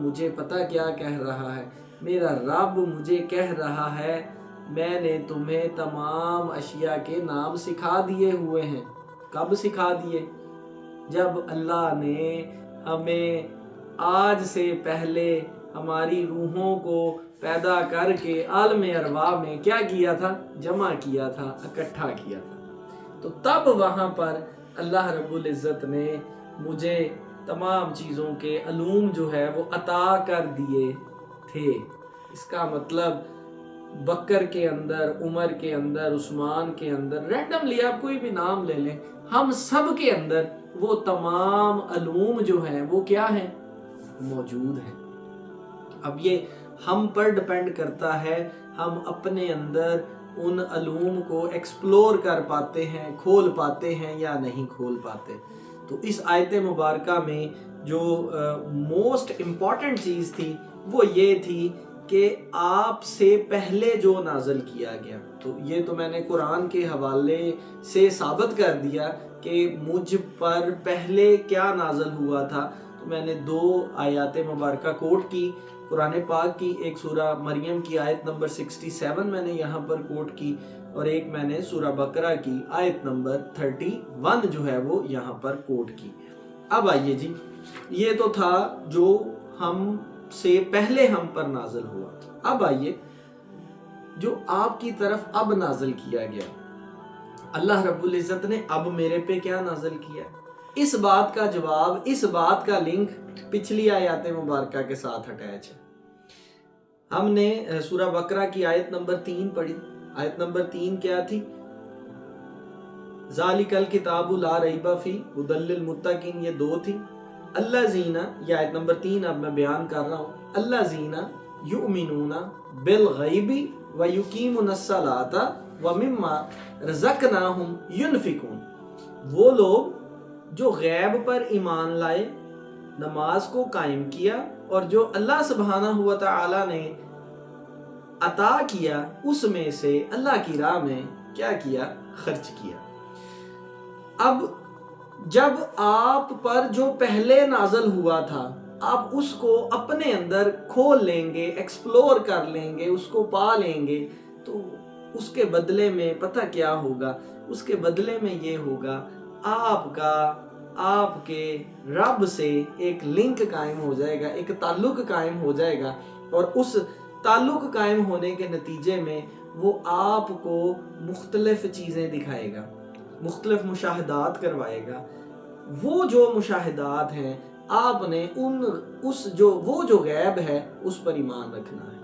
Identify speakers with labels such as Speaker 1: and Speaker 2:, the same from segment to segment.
Speaker 1: مجھے پتہ کیا کہہ رہا ہے، میرا رب مجھے کہہ رہا ہے میں نے تمہیں تمام اشیاء کے نام سکھا دیے ہوئے ہیں۔ کب سکھا دیے؟ جب اللہ نے ہمیں آج سے پہلے ہماری روحوں کو پیدا کر کے عالم ارواح میں کیا کیا تھا؟ جمع کیا تھا، اکٹھا کیا تھا۔ تو تب وہاں پر اللہ رب العزت نے مجھے تمام چیزوں کے علوم جو ہے وہ عطا کر دیے تھے۔ اس کا مطلب بکر کے اندر، عمر کے اندر، عثمان کے اندر، رینڈملی آپ کوئی بھی نام لے لیں، ہم سب کے اندر وہ تمام علوم جو ہیں وہ کیا ہیں؟ موجود ہیں۔ اب یہ ہم پر ڈپینڈ کرتا ہے ہم اپنے اندر ان علوم کو ایکسپلور کر پاتے ہیں، کھول پاتے ہیں یا نہیں کھول پاتے۔ تو اس آیت مبارکہ میں جو موسٹ امپورٹنٹ چیز تھی وہ یہ تھی کہ آپ سے پہلے جو نازل کیا گیا، تو یہ تو میں نے قرآن کے حوالے سے ثابت کر دیا کہ مجھ پر پہلے کیا نازل ہوا تھا۔ تو میں نے 2 آیات مبارکہ کوٹ کی، قرآن پاک کی ایک سورہ مریم کی آیت نمبر 67 میں نے یہاں پر کوٹ کی، اور ایک میں نے سورہ بقرہ کی آیت نمبر 31 جو ہے وہ یہاں پر کوٹ کی۔ اب آئیے جی، یہ تو تھا جو ہم سے پہلے ہم پر نازل ہوا۔ اب آئیے جو آپ کی طرف اب نازل کیا گیا، اللہ رب العزت نے اب میرے پہ کیا نازل کیا، اس بات کا جواب، اس بات کا لنک پچھلی آیات مبارکہ کے ساتھ اٹیچ ہے۔ ہم نے سورہ بقرہ کی آیت نمبر 3 پڑھی۔ آیت نمبر 3 کیا تھی؟ ذالک الکتاب لا ریب فیہ ھدی للمتقین، یہ 2 تھی۔ الذین، یہ آیت نمبر 3 اب میں بیان کر رہا ہوں، الذین یؤمنون بالغیب ویقیمون الصلاۃ ومما رزقناہم ینفقون، وہ لوگ جو غیب پر ایمان لائے، نماز کو قائم کیا، اور جو اللہ سبحانہ و تعالی نے عطا کیا اس میں سے اللہ کی راہ میں کیا کیا؟ خرچ کیا۔ اب جب آپ پر جو پہلے نازل ہوا تھا آپ اس کو اپنے اندر کھول لیں گے، ایکسپلور کر لیں گے، اس کو پا لیں گے، تو اس کے بدلے میں پتہ کیا ہوگا؟ اس کے بدلے میں یہ ہوگا آپ کا آپ کے رب سے ایک لنک قائم ہو جائے گا، ایک تعلق قائم ہو جائے گا، اور اس تعلق قائم ہونے کے نتیجے میں وہ آپ کو مختلف چیزیں دکھائے گا، مختلف مشاہدات کروائے گا۔ وہ جو مشاہدات ہیں آپ نے وہ جو غیب ہے اس پر ایمان رکھنا ہے،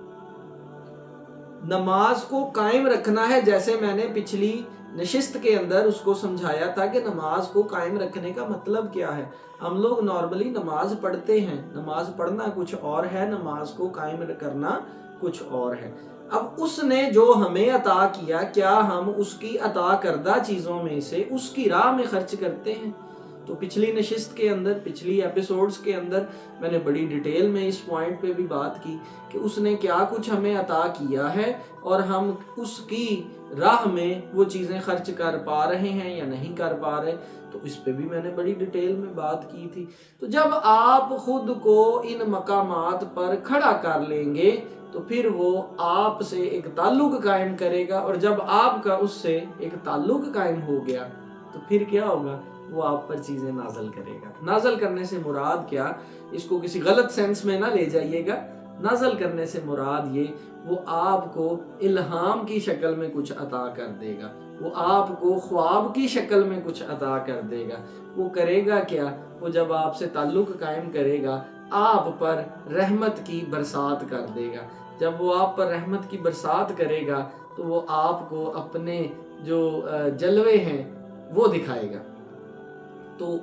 Speaker 1: نماز کو قائم رکھنا ہے۔ جیسے میں نے پچھلی نشست کے اندر اس کو سمجھایا تھا کہ نماز کو قائم رکھنے کا مطلب کیا ہے۔ ہم لوگ نارملی نماز پڑھتے ہیں، نماز پڑھنا کچھ اور ہے، نماز کو قائم کرنا کچھ اور ہے۔ اب اس نے جو ہمیں عطا کیا، کیا ہم اس کی عطا کردہ چیزوں میں سے اس کی راہ میں خرچ کرتے ہیں؟ تو پچھلی نشست کے اندر، پچھلی ایپیسوڈز کے اندر میں نے بڑی ڈیٹیل میں اس پوائنٹ پہ بھی بات کی کہ اس نے کیا کچھ ہمیں عطا کیا ہے اور ہم اس کی راہ میں وہ چیزیں خرچ کر پا رہے ہیں یا نہیں کر پا رہے، تو اس پہ بھی میں نے بڑی ڈیٹیل میں بات کی تھی۔ تو جب آپ خود کو ان مقامات پر کھڑا کر لیں گے تو پھر وہ آپ سے ایک تعلق قائم کرے گا، اور جب آپ کا اس سے ایک تعلق قائم ہو گیا تو پھر کیا ہوگا؟ وہ آپ پر چیزیں نازل کرے گا۔ نازل کرنے سے مراد کیا؟ اس کو کسی غلط سینس میں نہ لے جائیے گا۔ نازل کرنے سے مراد یہ وہ آپ کو الہام کی شکل میں کچھ عطا کر دے گا، وہ آپ کو خواب کی شکل میں کچھ عطا کر دے گا۔ وہ کرے گا کیا؟ وہ جب آپ سے تعلق قائم کرے گا آپ پر رحمت کی برسات کر دے گا۔ جب وہ آپ پر رحمت کی برسات کرے گا تو وہ آپ کو اپنے جو جلوے ہیں وہ دکھائے گا۔ تو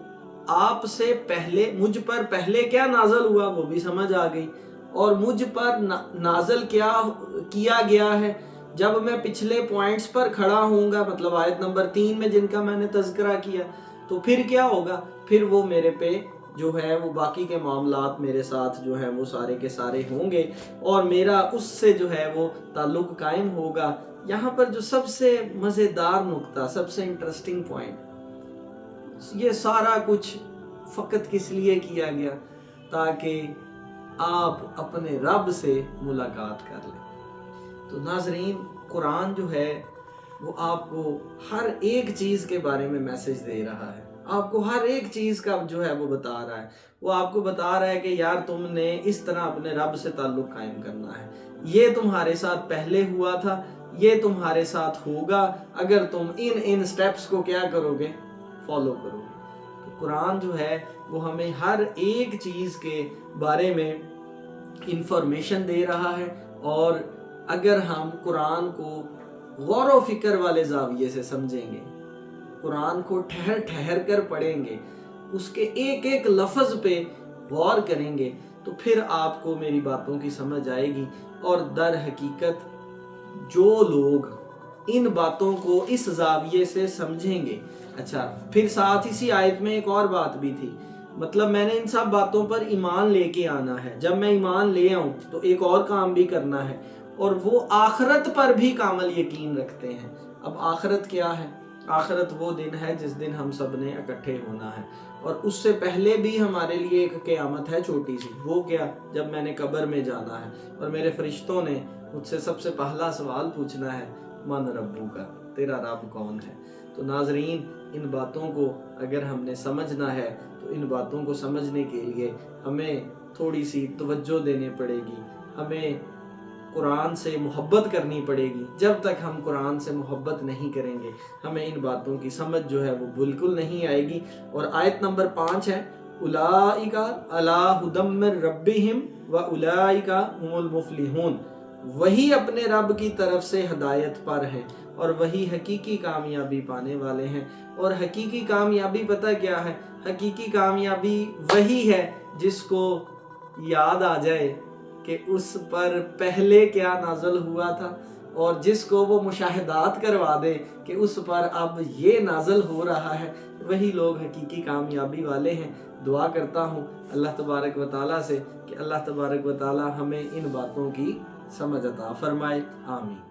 Speaker 1: آپ سے پہلے، مجھ پر پہلے کیا نازل ہوا وہ بھی سمجھ آ گئی، اور مجھ پر نازل کیا گیا ہے۔ جب میں پچھلے پوائنٹس پر کھڑا ہوں گا، مطلب آیت نمبر 3 میں جن کا میں نے تذکرہ کیا، تو پھر کیا ہوگا؟ پھر وہ میرے پہ جو ہے وہ باقی کے معاملات میرے ساتھ جو ہے وہ سارے کے سارے ہوں گے، اور میرا اس سے جو ہے وہ تعلق قائم ہوگا۔ یہاں پر جو سب سے مزیدار نقطہ، سب سے انٹرسٹنگ پوائنٹ، یہ سارا کچھ فقط کس لیے کیا گیا؟ تاکہ آپ اپنے رب سے ملاقات کر لیں۔ تو ناظرین، قرآن جو ہے وہ آپ کو ہر ایک چیز کے بارے میں میسج دے رہا ہے، آپ کو ہر ایک چیز کا جو ہے وہ بتا رہا ہے۔ وہ آپ کو بتا رہا ہے کہ یار تم نے اس طرح اپنے رب سے تعلق قائم کرنا ہے، یہ تمہارے ساتھ پہلے ہوا تھا، یہ تمہارے ساتھ ہوگا اگر تم ان سٹیپس کو کیا کرو گے، فالو کرو گے۔ تو قرآن جو ہے وہ ہمیں ہر ایک چیز کے بارے میں انفارمیشن دے رہا ہے، اور اگر ہم قرآن کو غور و فکر والے زاویے سے سمجھیں گے، قرآن کو ٹھہر ٹھہر کر پڑھیں گے، اس کے ایک ایک لفظ پہ غور کریں گے، تو پھر آپ کو میری باتوں کی سمجھ آئے گی۔ اور در حقیقت جو لوگ ان باتوں کو اس زاویے سے سمجھیں گے، اچھا پھر ساتھ اسی آیت میں ایک اور بات بھی تھی، مطلب میں نے ان سب باتوں پر ایمان لے کے آنا ہے، جب میں ایمان لے آؤں تو ایک اور کام بھی کرنا ہے، اور وہ آخرت پر بھی کامل یقین رکھتے ہیں۔ اب آخرت کیا ہے؟ آخرت وہ دن ہے جس دن ہم سب نے اکٹھے ہونا ہے، اور اس سے پہلے بھی ہمارے لیے ایک قیامت ہے چھوٹی سی، وہ کیا؟ جب میں نے قبر میں جانا ہے اور میرے فرشتوں نے مجھ سے سب سے پہلا سوال پوچھنا ہے، من ربو کا، تیرا رب کون ہے؟ تو ناظرین، ان باتوں کو اگر ہم نے سمجھنا ہے تو ان باتوں کو سمجھنے کے لیے ہمیں تھوڑی سی توجہ دینے پڑے گی، ہمیں قرآن سے محبت کرنی پڑے گی۔ جب تک ہم قرآن سے محبت نہیں کریں گے ہمیں ان باتوں کی سمجھ جو ہے وہ بالکل نہیں آئے گی۔ اور آیت نمبر 5 ہے، اولئک علی ھدی من ربہم واولئک ھم المفلحون، وہی اپنے رب کی طرف سے ہدایت پر ہیں اور وہی حقیقی کامیابی پانے والے ہیں۔ اور حقیقی کامیابی پتہ کیا ہے؟ حقیقی کامیابی وہی ہے جس کو یاد آ جائے کہ اس پر پہلے کیا نازل ہوا تھا، اور جس کو وہ مشاہدات کروا دے کہ اس پر اب یہ نازل ہو رہا ہے، وہی لوگ حقیقی کامیابی والے ہیں۔ دعا کرتا ہوں اللہ تبارک و تعالیٰ سے کہ اللہ تبارک و تعالیٰ ہمیں ان باتوں کی سمجھ عطا فرمائے، آمین۔